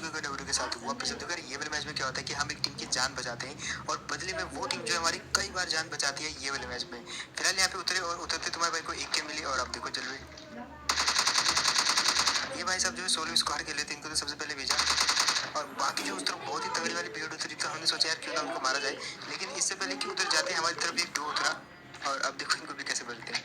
चुके डब्ल्यू के साथ हुआ। वापस देखो ये वाले मैच में क्या होता है कि हम एक टीम की जान बचाते हैं और बदले में वो टीम जो है हमारी कई बार जान बचाती है ये वाले मैच में। फिलहाल यहाँ पे उतरे और उतरते तुम्हारे भाई को एक के मिली और अब देखो जलवे। ये भाई साहब जो है सोलो स्क्वाड खेले थे, इनको तो सबसे पहले भेजा और बाकी जो उस तरफ बहुत ही तगड़ी वाली भीड़ उतरी तो हमने सोचा यार क्यों ना उनको मारा जाए, लेकिन इससे पहले कि उधर जाते हमारी तरफ एक डो उतरा और अब देखो इनको भी कैसे बलते हैं।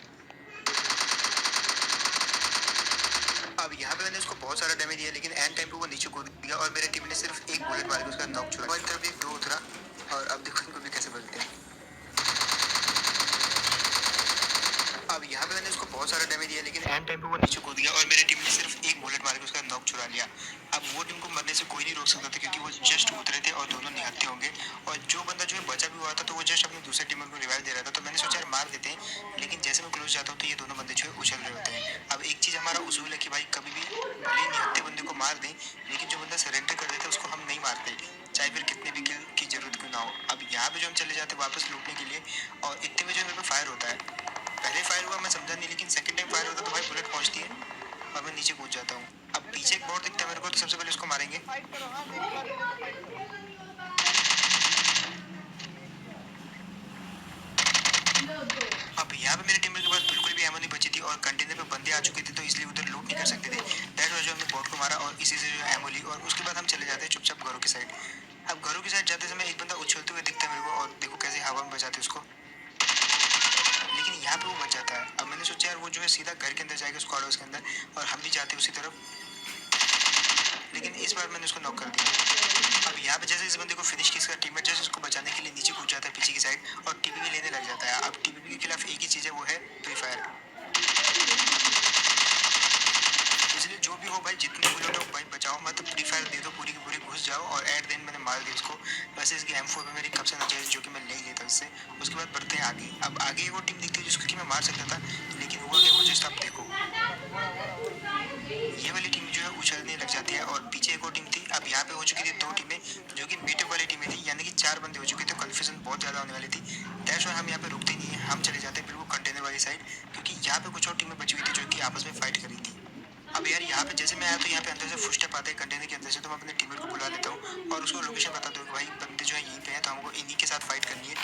अब यहाँ पे मैंने उसको बहुत सारा डैमेज दिया लेकिन एंड टाइम पे वो नीचे कूद गया और मेरे टीम ने सिर्फ एक बुलेट मार के उसका नॉक छुड़ा। हमारी तरफ एक डो उतरा और अब देखो इनको भी कैसे बलते हैं। अब यहाँ पे मैंने उसको बहुत सारा डैमेज दिया लेकिन एंड टाइम पे वो नीचे कूद गया और मेरे टीम ने सिर्फ एक बुलेट मार के उसका नॉक छुड़ा लिया। अब वो टीम को मरने से कोई नहीं रोक सकता था क्योंकि वो जस्ट उतरे थे और दोनों निहत्थे होंगे और जो बंदा जो है बचा भी हुआ था तो वो जस्ट अपने दूसरे टीम को रिवाइव दे रहा था, तो मैंने सोचा यार मार देते हैं, लेकिन जैसे मैं क्लोज जाता हूँ तो ये दोनों बंदे जो है उछल रहे होते हैं। अब एक चीज़ हमारा उसूल है कि भाई कभी भी भले ही निहत्थे बंदे को मार दें लेकिन जो बंदा सरेंडर कर देता है उसको हम नहीं मारते, चाहे फिर कितने भी किल की जरूरत क्यों ना हो। अब यहाँ पे जो हम चले जाते हैं वापस लूटने के लिए और इतने में जो मेरे पे फायर होता है। पहले फायर हुआ मैं समझा नहीं लेकिन सेकंड टाइम फायर होता तो भाई बुलेट पहुंचती है और मैं नीचे कूद जाता हूँ। अब पीछे एक बोर्ड दिखता है मेरे को तो सबसे पहले उसको मारेंगे। अब यहाँ पे मेरे टीम के पास बिल्कुल भी एमो नहीं बची थी और कंटेनर पे बंदे आ चुके थे तो इसलिए उधर लूट नहीं कर सकते थे। दैट वाज जो हमने बॉट को मारा और इसी से जो एमो ली और उसके बाद हम चले जाते हैं चुपचाप घरों की साइड। अब घरों की साइड जाते समय एक बंदा उछलते हुए दिखता है मेरे को और देखो कैसे हवा में बचाते उसको, लेकिन यहाँ पे वो बच जाता है। अब मैंने सोचा यार वो जो है सीधा घर के अंदर जाएगा स्क्वाड हाउस के अंदर और हम भी जाते हैं उसी तरफ, लेकिन इस बार मैंने उसको नॉक कर दिया। अब यहाँ पे जैसे इस बंदे को फिनिश किया, इसका टीममेट जैसे उसको बचाने के लिए नीचे कूद जाता है पीछे की साइड और टीपीपी लेने लग जाता है। अब टीपीपी के खिलाफ एक ही चीज़ है, वो है फ्री फायर। इसलिए जो भी हो भाई जितने बुलेट हो भाई बचाओ मत, फ्री फायर दे दो पूरी की पूरी, घुस जाओ और एट दिन मैंने मार दी उसको। वैसे इसकी M4 पे मेरी कब से नजर जो कि मैं ले लेता इससे। उसके बाद बढ़ते हैं आगे। अब आगे वो टीम दिखती है जिसको कि मैं मार सकता था, लेकिन हुआ क्या वो जस्ट आप देखो ये वाली टीम जो है उछलने लग जाती है और पीछे एक और टीम थी। अब यहाँ पे हो चुकी थी दो टीमें जो कि मीटअप वाली टीमें थी, यानी कि 4 बंदे हो चुके थे, कन्फ्यूजन बहुत ज़्यादा होने वाली थी। दैट्स व्हाई हम यहाँ पे रुकते नहीं है, हम चले जाते हैं बिल्कुल कंटेनर वाली साइड क्योंकि यहाँ पे कुछ और टीमें बची हुई थी जो कि आपस में फाइट कर रही थी। अब यार यहाँ पे जैसे मैं आया तो यहाँ पे अंदर से फुटस्टेप आते हैं कंटेनर के अंदर से, तो मैं अपने टीममेट को बुला लेता हूँ और उसको लोकेशन बता दूँ कि भाई बंदे जो है यहीं पे हैं तो हमको इन्हीं के साथ फाइट करनी है।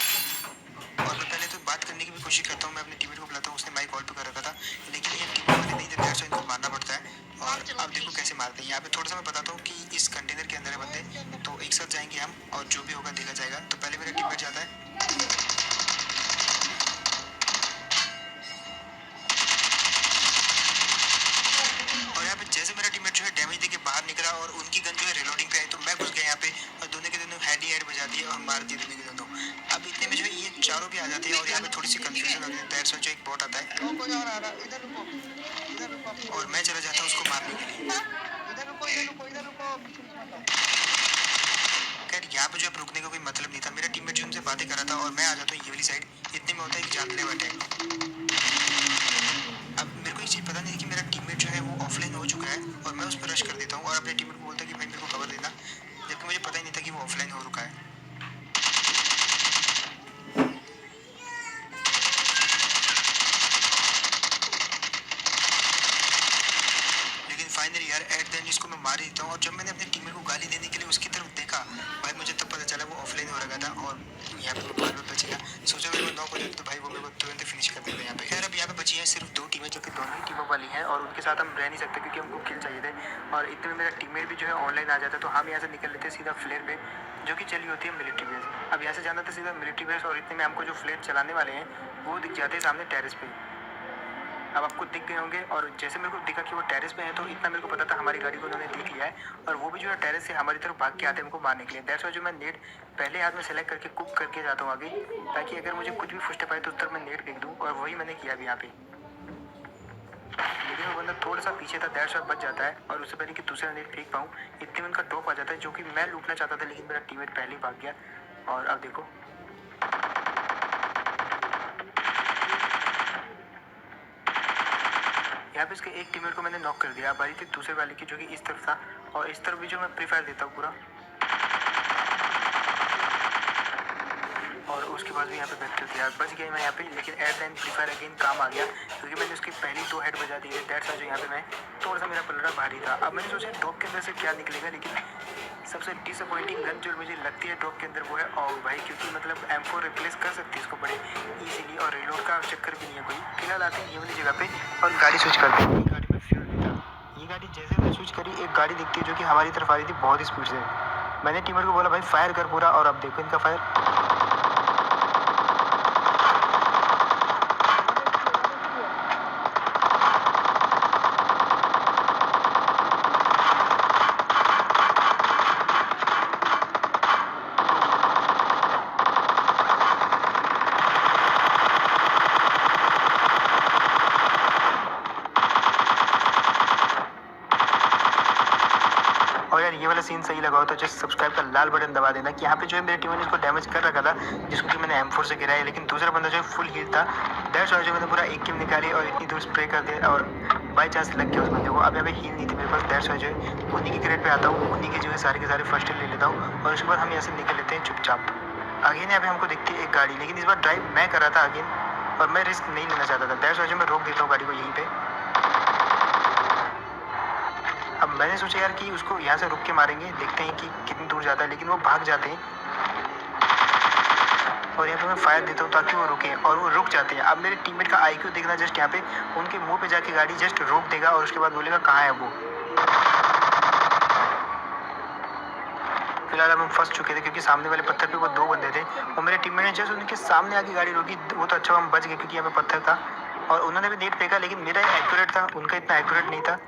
और मैं पहले तो बात करने की भी कोशिश करता हूँ, मैं अपने टीममेट को बुलाता हूँ, उसने माइक कॉल पे कर रखा था लेकिन ये टीम वाले नहीं थे, दैट्स व्हाई इनको मारना पड़ता है। और अब देखो कैसे मारते हैं। यहाँ पे थोड़ा सा मैं बताता हूँ कि इस कंटेनर के अंदर है बंदे, तो एक साथ जाएंगे हम और जो भी होगा देखा जाएगा। तो पहले मेरा टीममेट जाता है और यहाँ पे जैसे मेरा टीममेट जो है डैमेज देके बाहर निकला और उनकी गन जो है रिलोडिंग पे आई तो मैं घुस गया यहाँ पे और दोनों के दोनों हेड ही हेड बजा दिए और मार दिए दोनों के दोनों। अब इतने में जो है ये चारों भी आ जाते हैं और यहाँ पे थोड़ी सी कंफ्यूजन हो गई है, दैट्स व्हाई जो एक बॉट आता है और मैं चला जाता हूँ उसको मारने के लिए। खैर यहाँ पे जो है रुकने का कोई मतलब नहीं था, मेरा टीममेट जो उनसे बातें कर रहा था और मैं आ जाता हूँ ये वाली साइड। इतने में होता है एक जानलेवा अटैक। अब मेरे को ये चीज़ पता नहीं है कि मेरा टीममेट जो है वो ऑफलाइन हो चुका है और मैं उस पर रश कर देता हूँ और अपने टीममेट को बोलता कि भाई मेरे को कवर देना, जबकि मुझे पता ही नहीं था कि वो ऑफलाइन हो रुका है। लेकिन फाइनली यार एट द एंड इसको मैं मार ही देता हूँ और जब मैंने अपने टीममेट को गाली देने के लिए उसकी तरफ देखा भाई मुझे तब पता चला वो ऑफलाइन हो रखा था और यहाँ पे मैं बार बार बचेगा। सोचा अगर मैं नॉक हो जाता तो भाई वो मेरे को तुरंत फिनिश कर देता यहाँ पे। खैर अब यहाँ पे बची है सिर्फ 2 टीमें जो कि दोनों ही टीमों वाली हैं और उनके साथ हम रह नहीं सकते क्योंकि हमको किल चाहिए थे। और इतने में मेरा टीममेट भी जो है ऑनलाइन आ जाता है तो हम यहाँ से निकल लेते हैं सीधा फ्लेयर पे जो कि चली होती है मिलिट्री बेस। अब यहाँ से जाना था सीधा मिलिट्री बेस और इतने में हमको जो फ्लेयर चलाने वाले हैं वो दिख जाते हैं सामने टेरेस पे। अब आपको दिख गए होंगे और जैसे मेरे को दिखा कि वो टेरेस पे है तो इतना मेरे को पता था हमारी गाड़ी को उन्होंने देख लिया है और वो भी जो है टेरेस से हमारी तरफ भाग के आते हैं हमको मारने के लिए। दैट्स व्हाई जो मैं नेट पहले हाथ में सेलेक्ट करके कुक करके जाता हूँ आगे, ताकि अगर मुझे कुछ भी फुस्टेप आए तो उस तरफ मैं नेट फेंक दूँ और वही मैंने किया अभी यहाँ पे। लेकिन वो बंदा थोड़ा सा पीछे था, दैट्स व्हाई बच जाता है और उससे पहले कि दूसरा नेट फेंक पाऊँ इतने में उनका ड्रॉप आ जाता है जो कि मैं लूटना चाहता था लेकिन मेरा टीममेट पहले ही भाग गया। और अब देखो यहाँ पे इसके एक टीममेट को मैंने नॉक कर दिया। बारी थी दूसरे वाले की जो कि इस तरफ था और इस तरफ भी जो मैं प्री फायर देता हूँ पूरा। और उसके बाद भी यहाँ पे बैठ थे यार, बच गया मैं यहाँ पे, लेकिन at the end free fire again काम आ गया क्योंकि मैंने उसकी पहली 2 हेड बजा दी है। दैट्स जो यहाँ पे मैं थोड़ा सा मेरा पलड़ा भारी था। अब मैंने सोचा ड्रॉप के अंदर से क्या निकलेगा, लेकिन सबसे डिसअपॉइंटिंग गन जो मुझे लगती है ड्रॉप के अंदर वो है ऑग भाई, क्योंकि मतलब M4 रिप्लेस कर सकती है इसको बड़े इजीली और रिलोड का चक्कर भी नहीं है कोई। फिलहाल आते हैं ये वाली जगह पे और गाड़ी स्विच करते हैं। ये गाड़ी में फ्यूल नहीं था। ये गाड़ी जैसे मैंने स्विच करी, एक गाड़ी दिखती है जो कि हमारी तरफ आ रही थी बहुत स्पीड से। मैंने टीममेट को बोला भाई फायर कर पूरा, और अब देखो इनका फायर। और यार ये वाला सीन सही लगा हो तो जस्ट सब्सक्राइब का लाल बटन दबा देना कि यहाँ पे जो है मेरे टीम ने इसको डैमेज कर रखा था, जिसको कि मैंने M4 से गिराया, लेकिन दूसरा बंदा जो है फुल हील था। दैट्स व्हाई जो मैंने पूरा एक किल निकाली और इतनी दूर स्प्रे कर दिया और बाई चांस लग गया उस बंदे को। अब यहाँ पे हील नहीं थी मेरे पास। दैट्स व्हाई जो है उन्हीं की ग्रेड पे आता हूँ, उन्हीं के जो है सारे के सारे फर्स्ट एड ले लेता हूँ और उसके बाद हम यहाँ से निकल लेते हैं चुपचाप। अगेन यहाँ पे हमको दिखती है एक गाड़ी, लेकिन इस बार ड्राइव मैं कर रहा था अगेन और मैं रिस्क नहीं लेना चाहता था। दैट्स व्हाई जो मैं रोक देता हूँ गाड़ी को यहीं पे। अब मैंने सोचा यार कि उसको यहाँ से रुक के मारेंगे, देखते हैं कि कितनी दूर जाता है, लेकिन वो भाग जाते हैं और यहाँ पे मैं फायर देता हूँ ताकि वो रुके और वो रुक जाते हैं। अब मेरे टीममेट का IQ देखना, जस्ट यहाँ पे उनके मुंह पे जाके गाड़ी जस्ट रोक देगा और उसके बाद बोलेगा कहाँ है वो। फिलहाल हम फंस चुके थे क्योंकि सामने वाले पत्थर पे वो 2 बंदे थे और मेरे टीममेट ने जस्ट उनके सामने आके गाड़ी रोकी। वो तो अच्छा हम बच गए क्योंकि यहाँ पे पत्थर था और उन्होंने भी नेट फेंका, लेकिन मेरा एक्यूरेट था, उनका इतना एक्यूरेट नहीं था।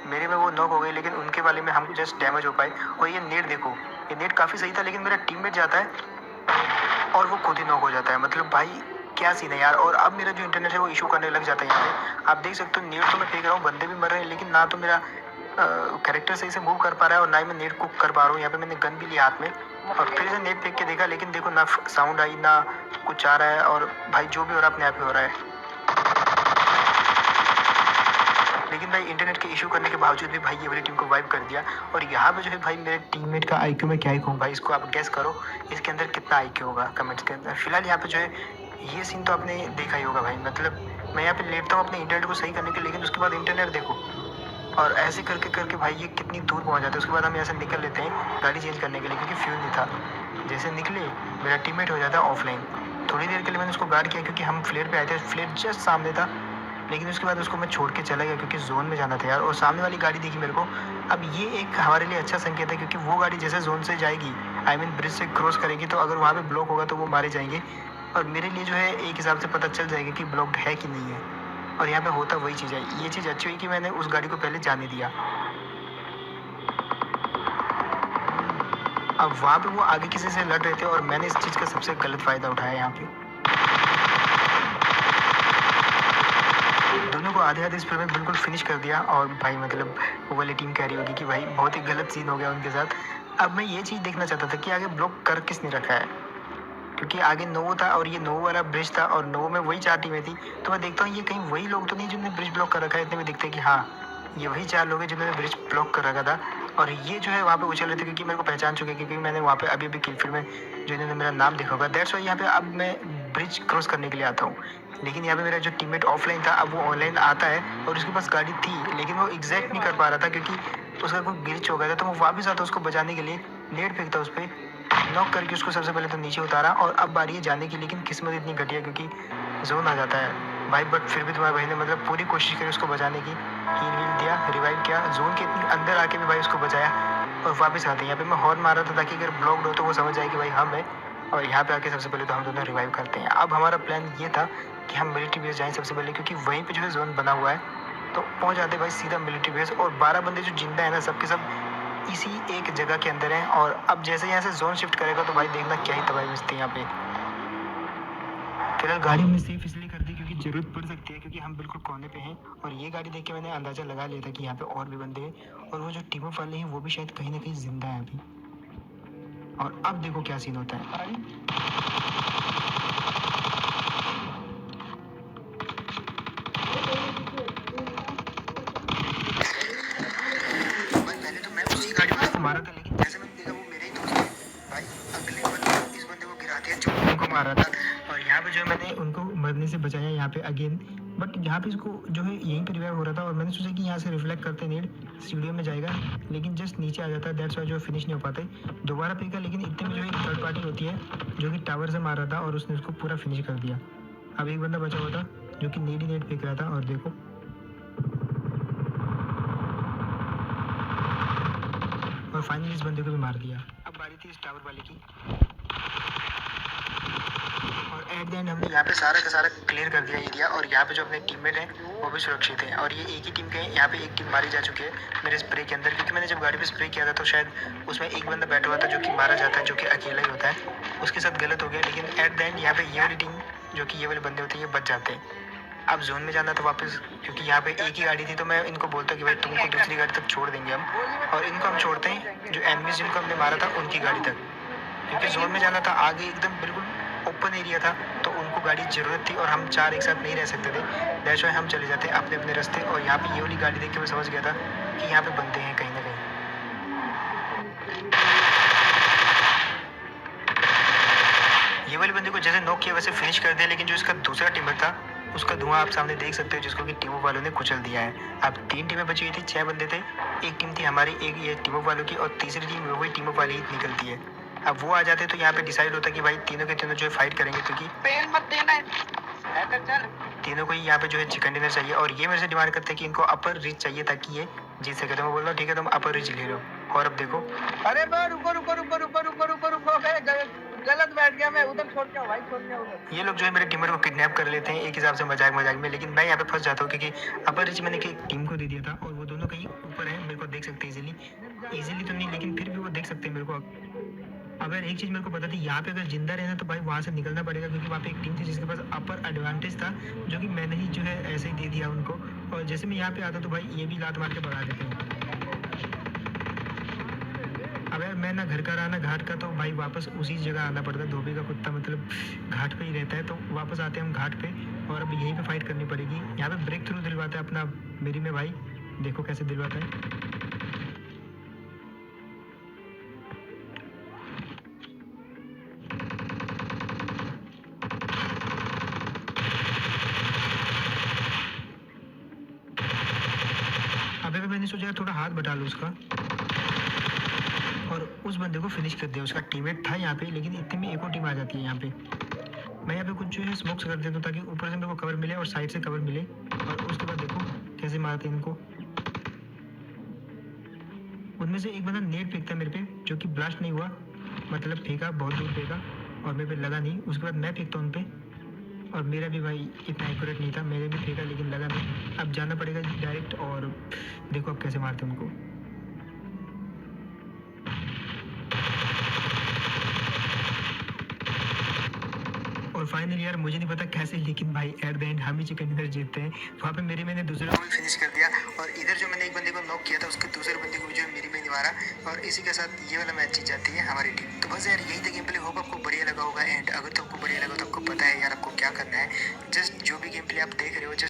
मेरे में वो नॉक हो गए, लेकिन उनके वाले में हम जस्ट डैमेज हो पाए। और ये नेट देखो, ये नेट काफ़ी सही था, लेकिन मेरा टीममेट जाता है और वो खुद ही नॉक हो जाता है। मतलब भाई क्या सीन है यार। और अब मेरा जो इंटरनेट है वो इशू करने लग जाता है यहाँ पे। आप देख सकते हो नेट तो मैं फेंक रहा हूँ, बंदे भी मर रहे हैं, लेकिन ना तो मेरा कैरेक्टर सही से मूव कर पा रहा है और ना ही मैं नेट कुक कर पा रहा हूँ। यहाँ पे मैंने गन भी लिया हाथ में और फिर से नेट फेंक के देखा, लेकिन देखो ना साउंड आई ना कुछ आ रहा है और भाई जो भी हो रहा है अपने आप ही हो रहा है। लेकिन भाई इंटरनेट के इशू करने के बावजूद भी भाई ये वाली टीम को वाइप कर दिया। और यहाँ पे जो है भाई मेरे टीममेट का IQ मैं क्या ही कहूँ भाई, इसको आप गेस करो इसके अंदर कितना IQ होगा कमेंट्स के अंदर। फिलहाल यहाँ पे जो है ये सीन तो आपने देखा ही होगा भाई। मतलब मैं यहाँ पे लेटता हूँ अपने इंटरनेट को सही करने के, लेकिन उसके बाद इंटरनेट देखो और ऐसे करके करके भाई ये कितनी दूर पहुँच जाता है। उसके बाद हम यहाँ से निकल लेते हैं गाड़ी चेंज करने के लिए क्योंकि फ्यूल नहीं था। जैसे निकले मेरा टीममेट हो जाता है ऑफलाइन। थोड़ी देर के लिए मैंने उसको गार्ड किया क्योंकि हम फ्लेयर पे आए थे, फ्लेयर जस्ट सामने था, लेकिन उसके बाद उसको मैं छोड़ के चला गया क्योंकि जोन में जाना था यार। और सामने वाली गाड़ी देखी मेरे को। अब ये एक हमारे लिए अच्छा संकेत है क्योंकि वो गाड़ी जैसे जोन से जाएगी, आई मीन ब्रिज से क्रॉस करेगी, तो अगर वहाँ पे ब्लॉक होगा तो वो मारे जाएंगे और मेरे लिए जो है एक हिसाब से पता चल जाएगा कि ब्लॉक्ड है कि नहीं है। और यहाँ पे होता वही चीज़ है। ये चीज़ अच्छी हुई कि मैंने उस गाड़ी को पहले जाने दिया। अब वहाँ पे वो आगे किसी से लड़ रहे थे और मैंने इस चीज़ का सबसे गलत फ़ायदा उठाया यहाँ पे। दोनों को आधे आधे स्पीड में बिल्कुल फिनिश कर दिया और भाई मतलब वो वाली टीम कह रही होगी कि भाई बहुत ही गलत सीन हो गया उनके साथ। अब मैं ये चीज़ देखना चाहता था कि आगे ब्लॉक कर किसने रखा है, क्योंकि आगे नोवो था और ये नोवो वाला ब्रिज था और नोवो में वही 4 टीमें थी। तो मैं देखता हूँ ये कहीं वही लोग तो नहीं जिन्होंने ब्रिज ब्लॉक कर रखा है। इतने में दिखते हैं कि हाँ ये वही 4 लोग हैं जिन्होंने ब्रिज ब्लॉक कर रखा था। और ये जो है वहाँ पे उछल रहे थे क्योंकि मेरे को पहचान चुके, क्योंकि मैंने वहाँ पे अभी अभी किल फील्ड में जो इन्होंने मेरा नाम देखा होगा। दैट्स वाई यहाँ पे अब मैं ब्रिज क्रॉस करने के लिए आता हूँ। लेकिन यहाँ पे मेरा जो टीममेट ऑफलाइन था अब वो ऑनलाइन आता है और उसके पास गाड़ी थी, लेकिन वो एग्जैक्ट नहीं कर पा रहा था क्योंकि उसका कोई ग्लिच हो गया था। तो वो वापस आता उसको बचाने के लिए, नेट फेंकता उस पर, नॉक करके उसको सबसे पहले तो नीचे उतारा और अब बारी है जाने की। लेकिन किस्मत इतनी घटिया क्योंकि जोन आ जाता है भाई। बट फिर भी तुम्हारे भाई ने मतलब पूरी कोशिश करी उसको बचाने की, हील वील दिया, रिवाइव किया, जोन के इतनी अंदर आके भी भाई उसको बचाया और वापस आते हैं। यहाँ पे मैं हॉर्न मार रहा था ताकि अगर ब्लॉक्ड हो तो वो समझ जाए कि भाई हम है। और यहाँ पे आके सबसे पहले तो हम दोनों रिवाइव करते हैं। अब हमारा प्लान ये था कि हम मिलिट्री बेस जाएँ सबसे पहले, क्योंकि वहीं पे जो है जोन बना हुआ है। तो पहुँच जाते भाई सीधा मिलिट्री बेस और 12 बंदे जो जिंदा है ना सबके सब इसी एक जगह के अंदर है। और अब जैसे यहाँ से जोन शिफ्ट करेगा तो भाई देखना क्या ही तबाही मचती है यहाँ पे। फिलहाल गाड़ी हमने सेफ इसलिए कर दी क्योंकि जरूरत पड़ सकती है, क्योंकि हम बिल्कुल कोने पे हैं। और ये गाड़ी देख के मैंने अंदाजा लगा लिया था कि यहाँ पे और भी बंदे हैं और वो जो टीम अप वाले हैं वो भी शायद कहीं ना कहीं जिंदा है अभी। और अब देखो क्या सीन होता है। पहले तो मैं उसी गाड़ी वाले को मारा था, लेकिन जैसे मैंने देखा वो मेरे ही दोस्त है भाई। अगले बंदे इस बंदे को गिरा दिया, जो उनको मार रहा था और यहाँ पे जो है मैंने उनको मरने से बचाया यहाँ पे अगेन। बट यहाँ पे इसको जो है यहीं पे रिवाइव हो रहा था और मैंने सोचा कि यहाँ से रिफ्लेक्ट करते नेड स्टूडियो में जाएगा, लेकिन जस्ट नीचे आ जाता है। दैट्स वाई जो फिनिश नहीं हो पाते। दोबारा फेंका, लेकिन इतने में जो है एक थर्ड पार्टी होती है जो कि टावर से मार रहा था और उसने उसको पूरा फिनिश कर दिया। अब एक बंदा बचा हुआ था जो कि नेड ही नेड फेंक रहा था और देखो और फाइनली इस बंदे को भी मार दिया। अब बारी थी इस टावर वाले की और एट द एंड हमने यहाँ पे सारा का सारा क्लियर कर दिया एरिया और यहाँ पे जो अपने टीममेट हैं वो भी सुरक्षित हैं और ये एक ही टीम के हैं। यहाँ पे एक टीम मारी जा चुकी है मेरे स्प्रे के अंदर, क्योंकि मैंने जब गाड़ी पे स्प्रे किया था तो शायद उसमें एक बंदा बैठा हुआ था जो कि मारा जाता है, जो कि अकेला ही होता है, उसके साथ गलत हो गया। लेकिन एट द एंड यहाँ पे ये वाली टीम जो कि ये वाले बंदे होते हैं ये बच जाते हैं। अब जोन में जाना था वापस, क्योंकि यहाँ पे एक ही गाड़ी थी तो मैं इनको बोलता कि भाई तुमको दूसरी गाड़ी तक छोड़ देंगे हम, और इनको हम छोड़ते हैं जो एनिमीज जिनको हमने मारा था उनकी गाड़ी तक, क्योंकि जोन में जाना था आगे एकदम बिल्कुल ओपन एरिया था तो उनको गाड़ी की ज़रूरत थी और हम चार एक साथ नहीं रह सकते थे। दैट्स वाई हम चले जाते अपने अपने रास्ते। और यहाँ पे ये वाली गाड़ी देख के मैं समझ गया था कि यहाँ पे बंदे हैं कहीं ना कहीं। ये वाले बंदे को जैसे नॉक किया वैसे फिनिश कर दिया, लेकिन जो इसका दूसरा टीममेट था उसका धुआं आप सामने देख सकते हो, जिसको कि टीमों वालों ने कुचल दिया है। अब 3 टीमें बची हुई थी, 6 बंदे थे। एक टीम थी हमारी, एक ये टीमों वालों की, और तीसरी टीम वही टीमों वाली ही निकलती है। अब वो आ जाते तो यहाँ पे डिसाइड होता कि भाई तीनों के तीनों जो है फाइट करेंगे, क्योंकि पेन मत देना है, तीनों को ही यहाँ पे जो है चिकन डिनर चाहिए। और ये मेरे से डिमांड करते हैं कि इनको अपर रिच चाहिए ताकि ये जीत सके। तो मैं बोल रहा हूँ ठीक है तुम अपर रिच ले लो। और अब देखो, अरे रुको रुको रुको रुको रुको रुको रुको, गलत बैठ गया मैं, उधर छोड़ के भाई, छोड़ के उधर। ये लोग जो है मेरे टीमर को किडनैप कर लेते हैं एक हिसाब से मजाक मजाक में, लेकिन मैं यहाँ पे फंस जाता हूँ क्योंकि अपर रिच मैंने एक टीम को दे दिया था और वो दोनों कहीं ऊपर है, मेरे को देख सकते हैं इजीली तो नहीं, लेकिन फिर भी वो देख सकते हैं मेरे को। अब यार एक चीज़ मेरे को पता थी, यहाँ पे अगर जिंदा रहना तो भाई वहाँ से निकलना पड़ेगा, क्योंकि वहाँ पे एक टीम थी जिसके पास अपर एडवांटेज था, जो कि मैंने ही जो है ऐसे ही दे दिया उनको। और जैसे मैं यहाँ पे आता तो भाई ये भी लात मार के भगा देते हैं। अब यार मैं ना घर का रहा ना घाट का, तो भाई वापस उसी जगह आना पड़ता है। धोबी का कुत्ता मतलब घाट पे ही रहता है, तो वापस आते हैं हम घाट पे और अब यहीं पे फाइट करनी पड़ेगी। यहाँ पे ब्रेक थ्रू दिलवाता है अपना मेरी में भाई, देखो कैसे दिलवाता है। अबे मैंने सोचा थोड़ा हाथ बटा लूँ उसका और उस बंदे को फिनिश कर दिया। उसका टीममेट था यहाँ पे, लेकिन इतने में एक और टीम आ जाती है यहाँ पे। मैं यहाँ पे कुछ जो है स्मोक्स कर देता हूँ ताकि ऊपर से मेरे को कवर मिले और साइड से कवर मिले। और उसके बाद देखो कैसे मारते हैं इनको। उनमें से एक बंदा नेट फेंकता है मेरे पे, जो कि ब्लास्ट नहीं हुआ, मतलब फेंका बहुत दूर फेंका और मेरे पे लगा नहीं। उसके बाद मैं फेंकता हूँ उन पर और मेरा भी भाई इतना एक्यूरेट नहीं था, मैंने भी फेंका लेकिन लगा नहीं। अब जाना पड़ेगा डायरेक्ट और देखो अब कैसे मारते हैं उनको। और फाइनली यार मुझे नहीं पता कैसे, लेकिन भाई एट द एंड हम ही चिकन डिनर जीतते हैं। वहाँ पे मैंने दूसरे को भी फिनिश कर दिया और इधर जो मैंने एक बंदे को नॉक किया था उसके दूसरे बंदे को भी जो है मेरी में मारा और इसी के साथ ये वाला मैच जीत जाती है हमारी टीम। तो बस यार यही था गेम प्ले। होप आपको बढ़िया लगा होगा एंड अगर तो आपको बढ़िया लगा तो आपको पता है यार आपको क्या करना है। जस्ट जो भी गेम प्ले आप देख रहे हो